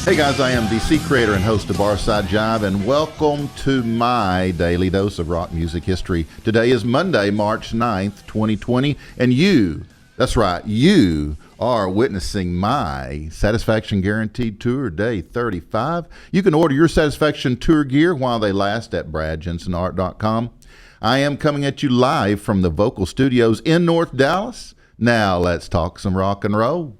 Hey guys, I am DC creator and host of Barside, Jive, and welcome to my daily dose of rock music history. Today is Monday, March 9th, 2020, and you, that's right, you are witnessing my Satisfaction Guaranteed Tour Day 35. You can order your Satisfaction Tour gear while they last at bradjensenart.com. I am coming at you live from the Vocal Studios in North Dallas. Now let's talk some rock and roll.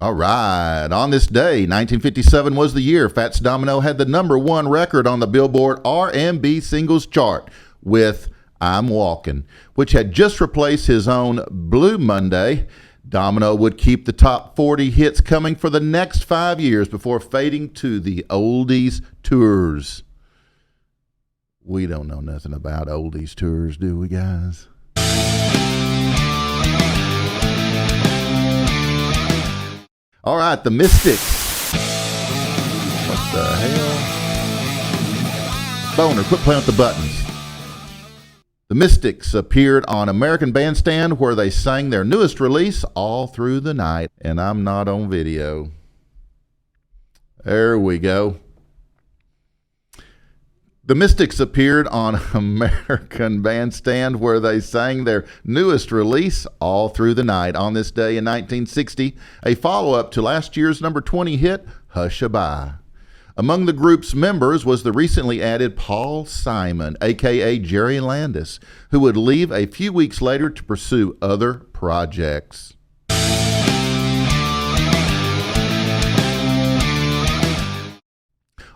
All right, on this day, 1957 was the year Fats Domino had the #1 record on the Billboard R&B singles chart with I'm Walkin', which had just replaced his own Blue Monday. Domino would keep the top 40 hits coming for the next 5 years before fading to the oldies tours. We don't know nothing about oldies tours, do we, guys? All right, the Mystics. What the hell? Boner, quit playing with the buttons. The Mystics appeared on American Bandstand where they sang their newest release, All Through the Night, and I'm not on video. There we go. The Mystics appeared on American Bandstand where they sang their newest release, All Through the Night, on this day in 1960, a follow-up to last year's #20 hit, Hush-A-Bye. Among the group's members was the recently added Paul Simon, a.k.a. Jerry Landis, who would leave a few weeks later to pursue other projects.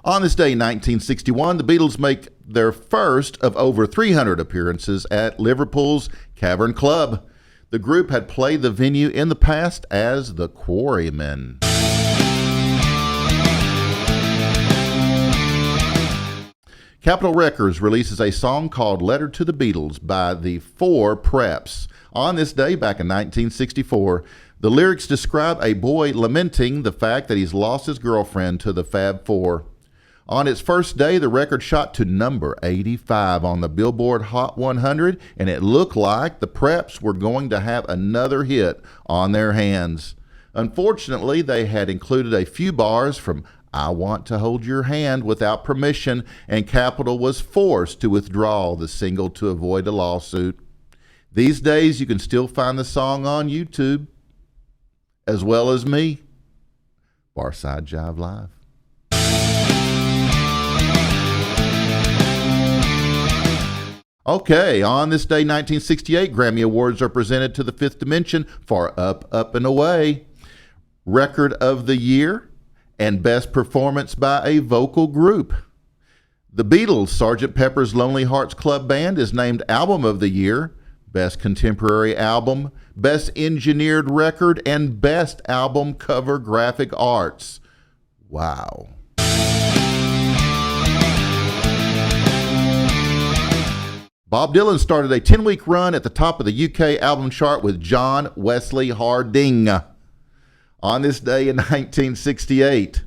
On this day, 1961, the Beatles make their first of over 300 appearances at Liverpool's Cavern Club. The group had played the venue in the past as the Quarrymen. Capitol Records releases a song called Letter to the Beatles by the Four Preps. On this day, back in 1964, the lyrics describe a boy lamenting the fact that he's lost his girlfriend to the Fab Four. On its first day, the record shot to number 85 on the Billboard Hot 100, and it looked like the Preps were going to have another hit on their hands. Unfortunately, they had included a few bars from I Want to Hold Your Hand without permission, and Capitol was forced to withdraw the single to avoid a lawsuit. These days, you can still find the song on YouTube, as well as me, Barside Jive Live. Okay, on this day, 1968, Grammy Awards are presented to the Fifth Dimension for Up, Up, and Away, Record of the Year, and Best Performance by a Vocal Group. The Beatles' Sgt. Pepper's Lonely Hearts Club Band is named Album of the Year, Best Contemporary Album, Best Engineered Record, and Best Album Cover Graphic Arts. Wow. Bob Dylan started a 10-week run at the top of the UK album chart with John Wesley Harding. On this day in 1968,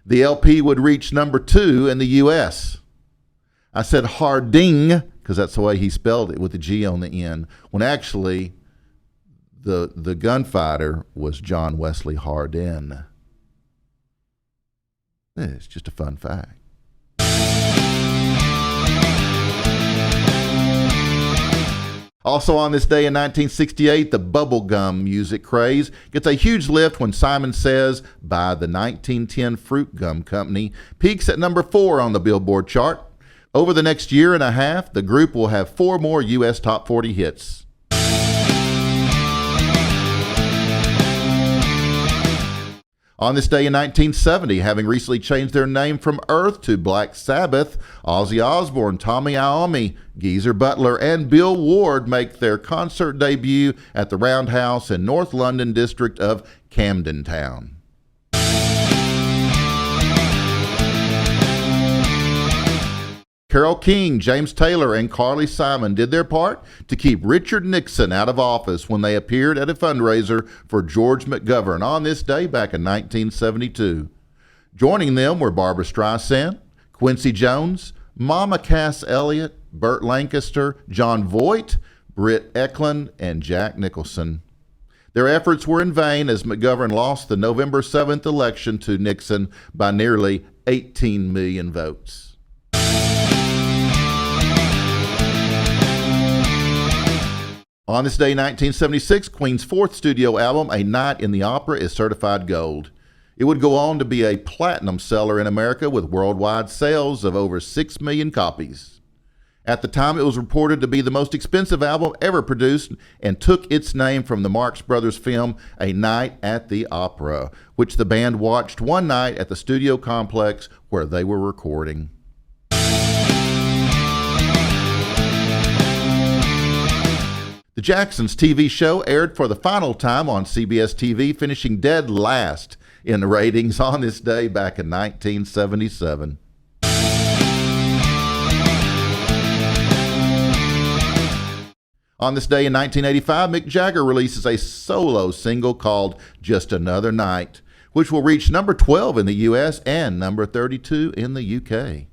the LP would reach #2 in the US. I said Harding because that's the way he spelled it, with the G on the end, when actually the gunfighter was John Wesley Hardin. It's just a fun fact. Also on this day in 1968, the bubblegum music craze gets a huge lift when Simon Says by the 1910 Fruit Gum Company peaks at #4 on the Billboard chart. Over the next year and a half, the group will have 4 more U.S. Top 40 hits. On this day in 1970, having recently changed their name from Earth to Black Sabbath, Ozzy Osbourne, Tommy Iommi, Geezer Butler, and Bill Ward make their concert debut at the Roundhouse in North London district of Camden Town. Carole King, James Taylor, and Carly Simon did their part to keep Richard Nixon out of office when they appeared at a fundraiser for George McGovern on this day back in 1972. Joining them were Barbra Streisand, Quincy Jones, Mama Cass Elliot, Burt Lancaster, John Voight, Britt Eklund, and Jack Nicholson. Their efforts were in vain as McGovern lost the November 7th election to Nixon by nearly 18 million votes. On this day, 1976, Queen's fourth studio album, A Night in the Opera, is certified gold. It would go on to be a platinum seller in America with worldwide sales of over 6 million copies. At the time, it was reported to be the most expensive album ever produced and took its name from the Marx Brothers film A Night at the Opera, which the band watched one night at the studio complex where they were recording. The Jacksons TV show aired for the final time on CBS TV, finishing dead last in the ratings on this day back in 1977. On this day in 1985, Mick Jagger releases a solo single called Just Another Night, which will reach number 12 in the U.S. and number 32 in the U.K.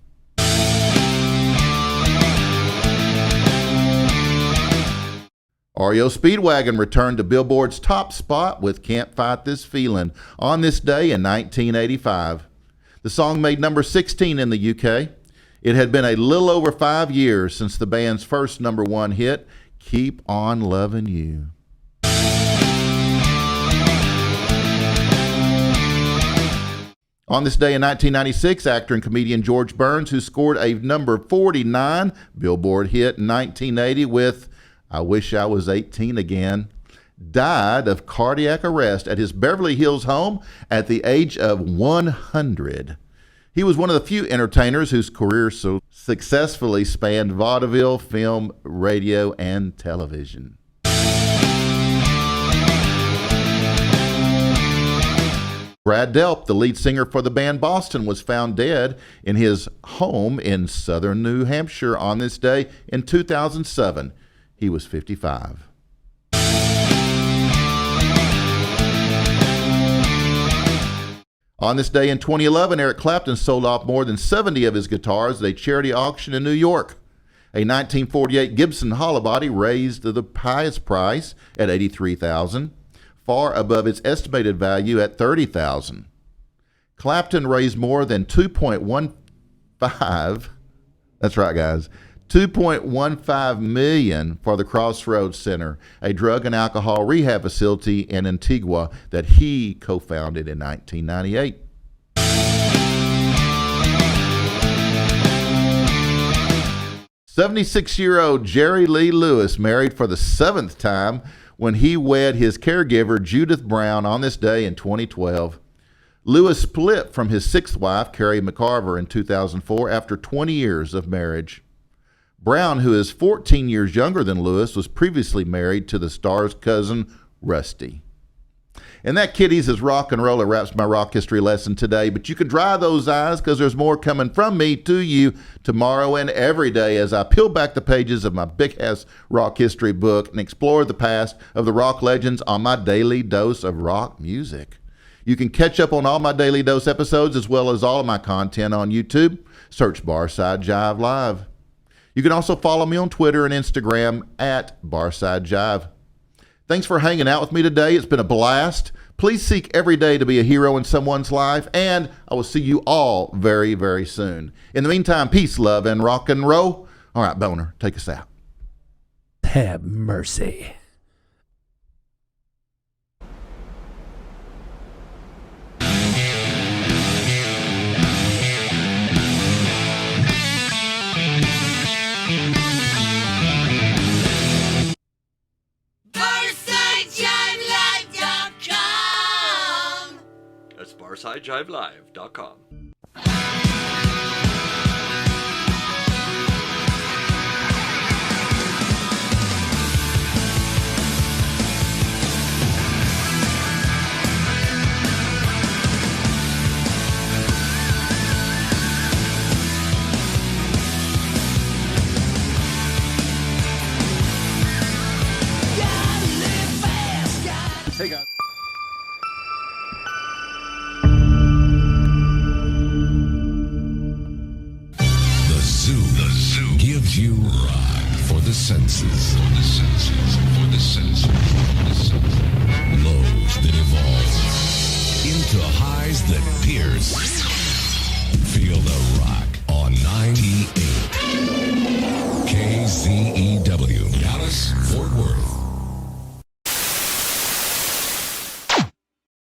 REO Speedwagon returned to Billboard's top spot with Can't Fight This Feeling on this day in 1985. The song made number 16 in the UK. It had been a little over 5 years since the band's first number one hit, Keep On Lovin' You. On this day in 1996, actor and comedian George Burns, who scored a number 49 Billboard hit in 1980 with I Wish I Was 18 Again, died of cardiac arrest at his Beverly Hills home at the age of 100. He was one of the few entertainers whose career so successfully spanned vaudeville, film, radio, and television. Brad Delp, the lead singer for the band Boston, was found dead in his home in southern New Hampshire on this day in 2007. He was 55. On this day in 2011, Eric Clapton sold off more than 70 of his guitars at a charity auction in New York. A 1948 Gibson Hollowbody raised the highest price at $83,000, far above its estimated value at $30,000. Clapton raised more than $2.15, that's right guys, $2.15 million for the Crossroads Center, a drug and alcohol rehab facility in Antigua that he co-founded in 1998. '76-year-old Jerry Lee Lewis married for the 7th time when he wed his caregiver Judith Brown on this day in 2012. Lewis split from his 6th wife, Carrie McCarver, in 2004 after 20 years of marriage. Brown, who is 14 years younger than Lewis, was previously married to the star's cousin, Rusty. And that, kiddies, is rock and roll. It wraps my rock history lesson today. But you can dry those eyes because there's more coming from me to you tomorrow and every day as I peel back the pages of my big-ass rock history book and explore the past of the rock legends on my daily dose of rock music. You can catch up on all my Daily Dose episodes as well as all of my content on YouTube. Search Barside Jive Live. You can also follow me on Twitter and Instagram at Barside Jive. Thanks for hanging out with me today. It's been a blast. Please seek every day to be a hero in someone's life, and I will see you all very, very soon. In the meantime, peace, love, and rock and roll. All right, Boner, take us out. Have mercy. That's BarsideJiveLive.com. Hey, guys. senses. For the senses. For the senses. For the senses. Lows that evolve into highs that pierce. Feel the rock on 98.